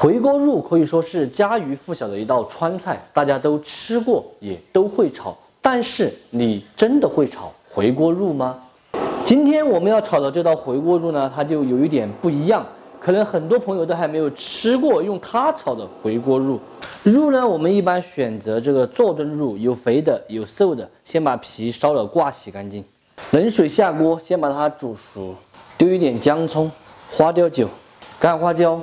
回锅肉可以说是家喻户晓的一道川菜，大家都吃过，也都会炒。但是你真的会炒回锅肉吗？今天我们要炒的这道回锅肉呢，它就有一点不一样，可能很多朋友都还没有吃过用它炒的回锅肉。肉呢，我们一般选择这个坐炖肉，有肥的，有瘦的。先把皮烧了挂洗干净，冷水下锅，先把它煮熟，丢一点姜葱、花雕酒、干花椒。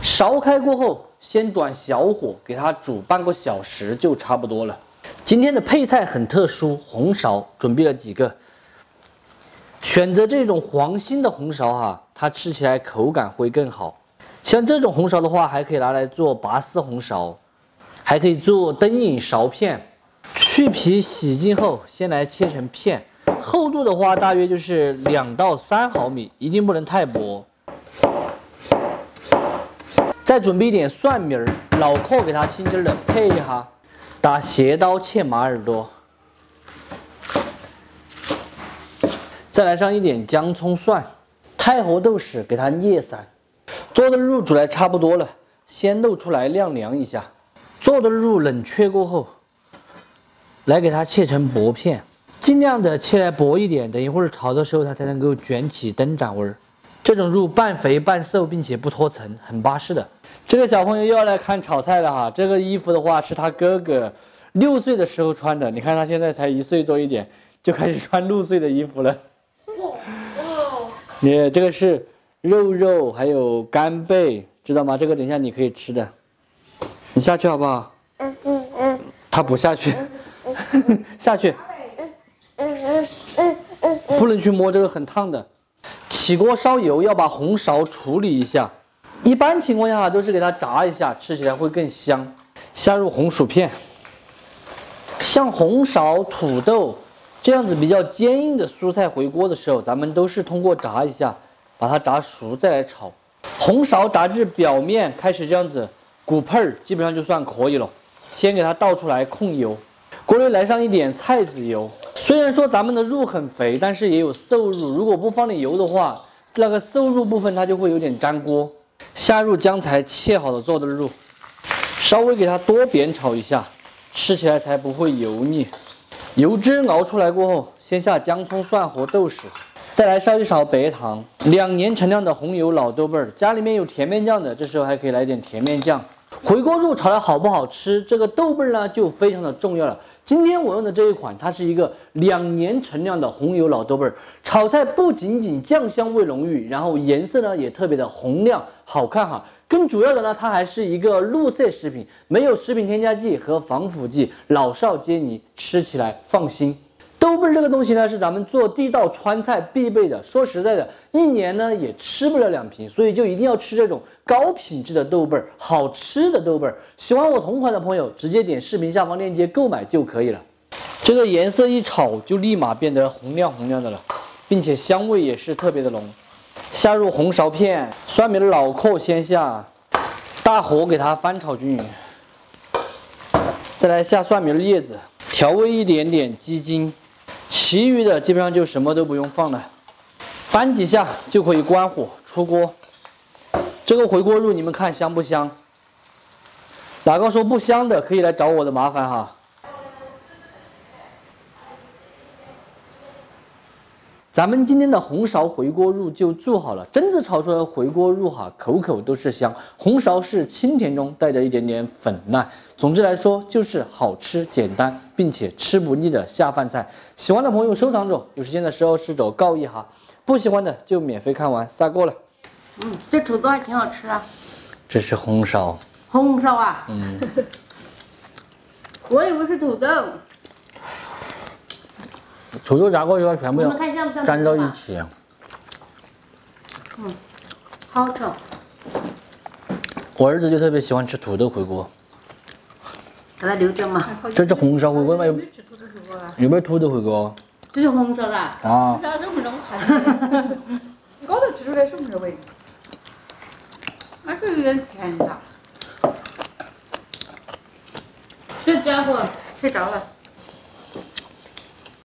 烧开过后，先转小火给它煮半个小时就差不多了。今天的配菜很特殊，红苕准备了几个，选择这种黄心的红苕哈，它吃起来口感会更好。像这种红苕的话，还可以拿来做拔丝红苕，还可以做灯影苕片。去皮洗净后，先来切成片，厚度的话大约就是2到3毫米，一定不能太薄。再准备一点蒜米儿、脑壳，给它轻轻的配一下，打斜刀切马耳朵，再来上一点姜葱蒜、太和豆豉，给它捏散。做的肉煮来差不多了，先露出来晾凉一下。做的肉冷却过后，来给它切成薄片，尽量的切来薄一点，等一会儿炒的时候它才能够卷起灯盏味儿。这种肉半肥半瘦，并且不脱层，很巴适的。这个小朋友又要来看炒菜了哈。这个衣服的话是他哥哥6岁的时候穿的，你看他现在才1岁多一点，就开始穿6岁的衣服了。你这个是肉还有干贝，知道吗？这个等一下你可以吃的。你下去好不好？他不下去，下去。不能去摸这个，很烫的。起锅烧油，要把红苕处理一下。一般情况下都是给它炸一下，吃起来会更香。下入红薯片。像红苕、土豆这样子比较坚硬的蔬菜回锅的时候，咱们都是通过炸一下，把它炸熟再来炒。红苕炸至表面开始这样子鼓泡儿，基本上就算可以了。先给它倒出来控油，锅里来上一点菜籽油。虽然说咱们的肉很肥，但是也有瘦肉，如果不放点油的话，那个瘦肉部分它就会有点粘锅。下入刚才切好的做的肉，稍微给它多煸炒一下，吃起来才不会油腻。油脂熬出来过后，先下姜葱蒜和豆豉，再来烧一勺白糖，2年陈酿的红油老豆瓣，家里面有甜面酱的，这时候还可以来点甜面酱。回锅肉炒的好不好吃，这个豆瓣呢就非常的重要了。今天我用的这一款，它是一个2年陈酿的红油老豆瓣，炒菜不仅仅酱香味浓郁，然后颜色呢也特别的红亮好看哈。更主要的呢，它还是一个绿色食品，没有食品添加剂和防腐剂，老少皆宜，吃起来放心。豆瓣这个东西呢，是咱们做地道川菜必备的。说实在的，1年呢也吃不了2瓶，所以就一定要吃这种高品质的豆瓣，好吃的豆瓣。喜欢我同款的朋友，直接点视频下方链接购买就可以了。这个颜色一炒就立马变得红亮红亮的了，并且香味也是特别的浓。下入红苕片，蒜米的脑壳先下，大火给它翻炒均匀。再来下蒜米的叶子，调味一点点鸡精。其余的基本上就什么都不用放了，翻几下就可以关火出锅。这个回锅肉你们看香不香？哪个说不香的可以来找我的麻烦哈。咱们今天的红苕回锅肉就做好了，真子炒出来的回锅肉哈，口口都是香。红苕是清甜中带着一点点粉烂，总之来说就是好吃简单，并且吃不腻的下饭菜。喜欢的朋友收藏着，有时间的时候试着告一哈，不喜欢的就免费看完撒锅了。这土豆还挺好吃的。这是红苕。红苕啊？我以为是土豆。土豆炸过之后全部要粘到一起。好吃。我儿子就特别喜欢吃土豆回锅。给他留着嘛。这是红苕回锅吗？有没有土豆回锅？这是红苕的。啊。你高头吃出来什么味味？那是有点甜的。这家伙睡着了。